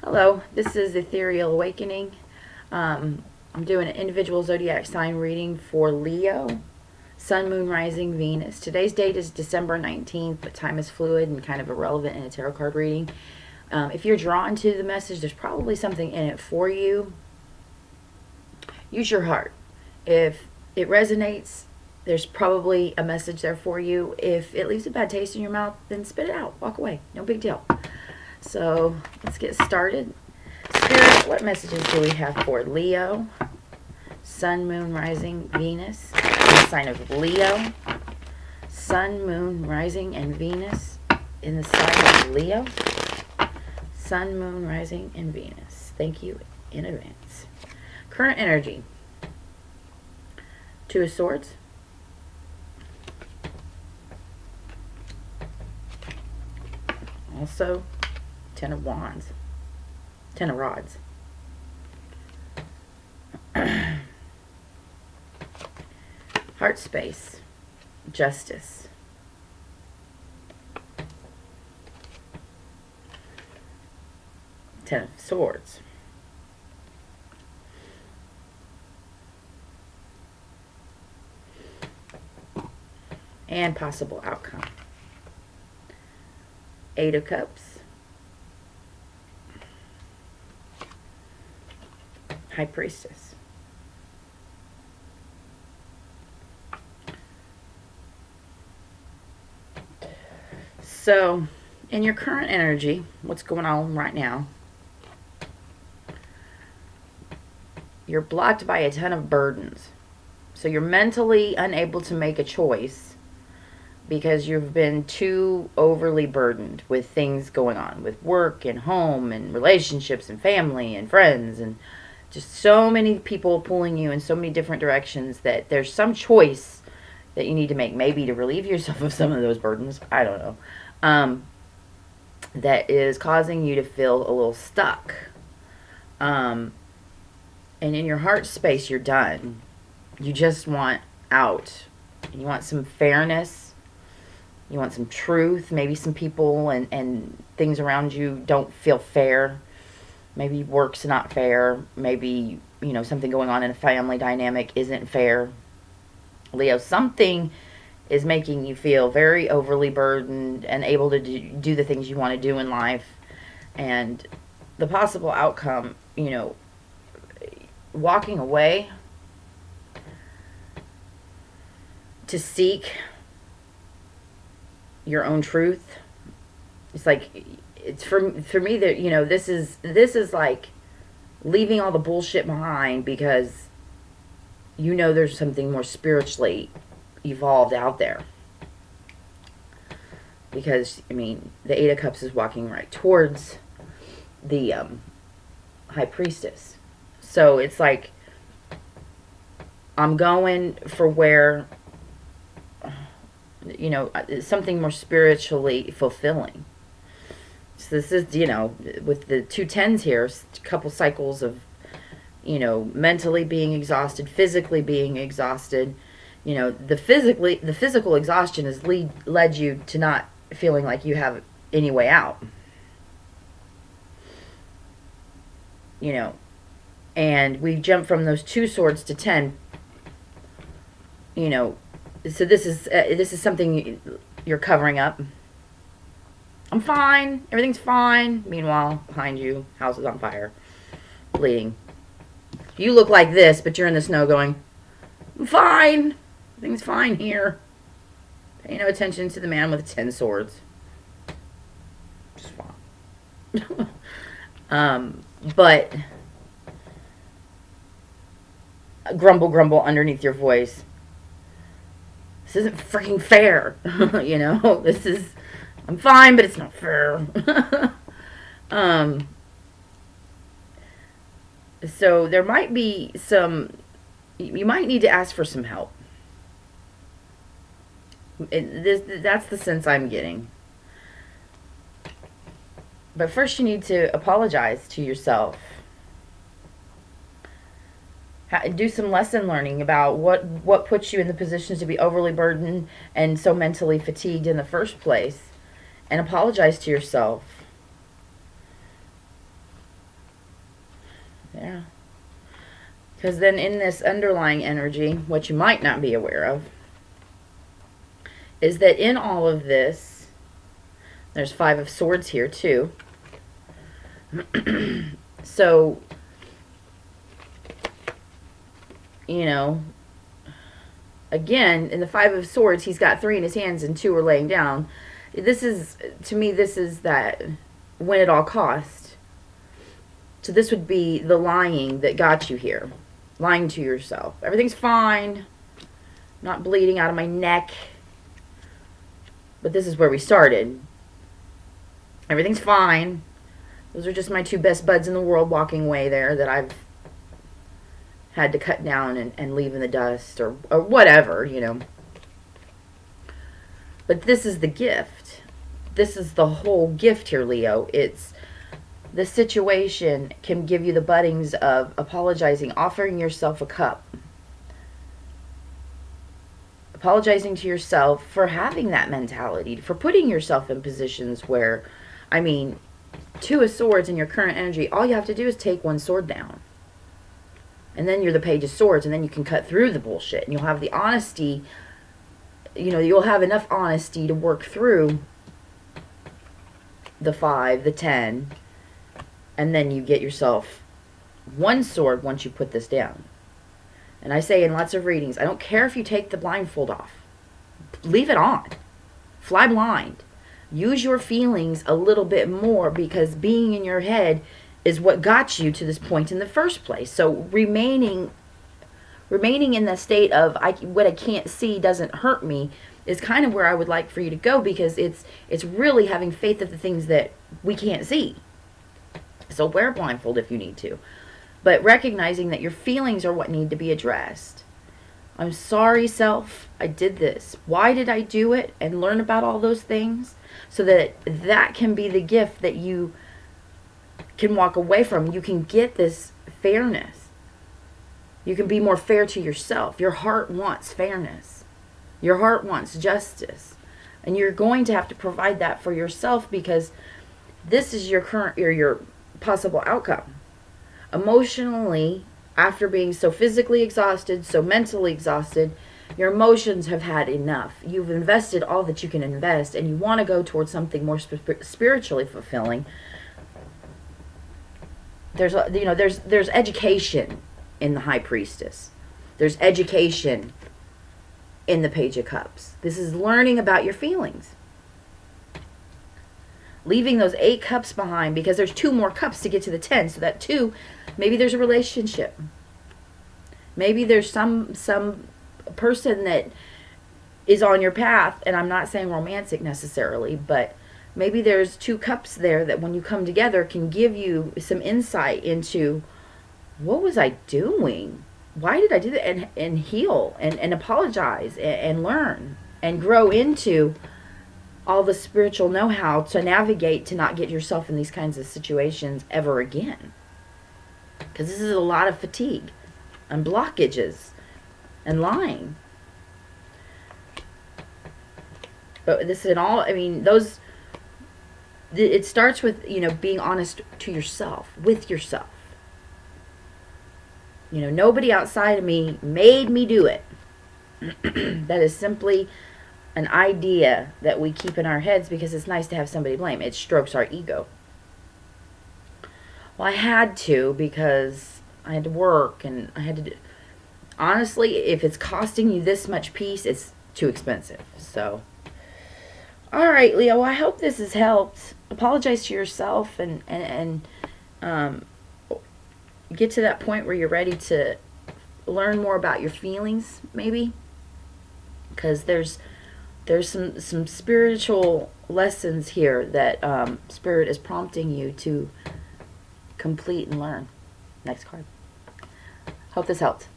Hello, this is Ethereal Awakening. I'm doing an individual zodiac sign reading for Leo, Sun, Moon, Rising, Venus. Today's date is December 19th, but time is fluid and kind of irrelevant in a tarot card reading. If you're drawn to the message, there's probably something in it for you. Use your heart. If it resonates, there's probably a message there for you. If it leaves a bad taste in your mouth, then spit it out. Walk away. No big deal. So let's get started. Spirit, what messages do we have for Leo? Sun, Moon, Rising, Venus. The sign of Leo. Sun, Moon, Rising, and Venus in the sign of Leo. Sun, Moon, Rising, and Venus. Thank you in advance. Current energy. Two of Swords. Also, Ten of Wands. Ten of Rods. Heart space. Justice. Ten of Swords. And possible outcome. Eight of Cups. High Priestess. So, in your current energy, what's going on right now? You're blocked by a ton of burdens. So you're mentally unable to make a choice because you've been too overly burdened with things going on, with work and home and relationships and family and friends and just so many people pulling you in so many different directions that there's some choice that you need to make, maybe to relieve yourself of some of those burdens. I don't know. That is causing you to feel a little stuck. And in your heart space, you're done. You just want out. You want some fairness. You want some truth. Maybe some people and things around you don't feel fair. Maybe work's not fair. Maybe, something going on in a family dynamic isn't fair. Leo, something is making you feel very overly burdened and able to do the things you want to do in life. And the possible outcome, walking away to seek your own truth. It's like, it's for me that, this is like leaving all the bullshit behind because there's something more spiritually evolved out there. Because, the Eight of Cups is walking right towards the High Priestess. So it's like, I'm going for where, something more spiritually fulfilling. So this is, with the two tens here, a couple cycles of, mentally being exhausted, physically being exhausted. The physical exhaustion has led you to not feeling like you have any way out. And we jump from those two swords to 10. So this is something you're covering up. I'm fine. Everything's fine. Meanwhile, behind you, house is on fire, bleeding. You look like this, but you're in the snow going, I'm fine. Everything's fine here. Pay no attention to the man with 10 swords. Just fine. But grumble underneath your voice. This isn't freaking fair. This is, I'm fine, but it's not fair. So there might be you might need to ask for some help. That's the sense I'm getting. But first you need to apologize to yourself. Do some lesson learning about what puts you in the positions to be overly burdened and so mentally fatigued in the first place. And apologize to yourself. Yeah. Because then in this underlying energy, what you might not be aware of is that in all of this, there's 5 of Swords here too. So, you know, again, in the 5 of Swords, he's got 3 in his hands and 2 are laying down. This is, to me, this is that win at all cost. So this would be the lying that got you here. Lying to yourself. Everything's fine. Not bleeding out of my neck. But this is where we started. Everything's fine. Those are just my 2 best buds in the world walking away there that I've had to cut down and leave in the dust or whatever, you know. But this is the gift. This is the whole gift here, Leo. It's the situation can give you the buddings of apologizing, offering yourself a cup. Apologizing to yourself for having that mentality, for putting yourself in positions where, I mean, 2 of Swords in your current energy, all you have to do is take 1 sword down. And then you're the Page of Swords, and then you can cut through the bullshit. And you'll have the honesty, you know, you'll have enough honesty to work through the 5, the 10, and then you get yourself 1 sword once you put this down. And I say in lots of readings, I don't care if you take the blindfold off. Leave it on. Fly blind. Use your feelings a little bit more, because being in your head is what got you to this point in the first place. So remaining in the state of what I can't see doesn't hurt me is kind of where I would like for you to go, because it's really having faith of the things that we can't see. So wear a blindfold if you need to. But recognizing that your feelings are what need to be addressed. I'm sorry, self. I did this. Why did I do it? And learn about all those things so that that can be the gift that you can walk away from. You can get this fairness. You can be more fair to yourself. Your heart wants fairness. Your heart wants justice. And you're going to have to provide that for yourself, because this is your current or your possible outcome. Emotionally, after being so physically exhausted, so mentally exhausted, your emotions have had enough. You've invested all that you can invest, and you want to go towards something more spiritually fulfilling. There's education in the High Priestess. There's education in the Page of Cups. This is learning about your feelings. Leaving those 8 cups behind, because there's 2 more cups to get to the 10. So that 2, maybe there's a relationship. Maybe there's some person that is on your path, and I'm not saying romantic necessarily, but maybe there's 2 cups there that when you come together can give you some insight into, what was I doing? Why did I do that? And heal and apologize and learn and grow into all the spiritual know-how to navigate, to not get yourself in these kinds of situations ever again. Because this is a lot of fatigue and blockages and lying. But this is all, I mean, those, it starts with, you know, being honest to yourself, with yourself. You know, nobody outside of me made me do it. That is simply an idea that we keep in our heads because it's nice to have somebody blame. It strokes our ego. Well, I had to, because I had to work and I had to do. Honestly, if it's costing you this much peace, it's too expensive. So, all right, Leo, I hope this has helped. Apologize to yourself and get to that point where you're ready to learn more about your feelings, maybe. Because there's some spiritual lessons here that Spirit is prompting you to complete and learn. Next card. Hope this helped.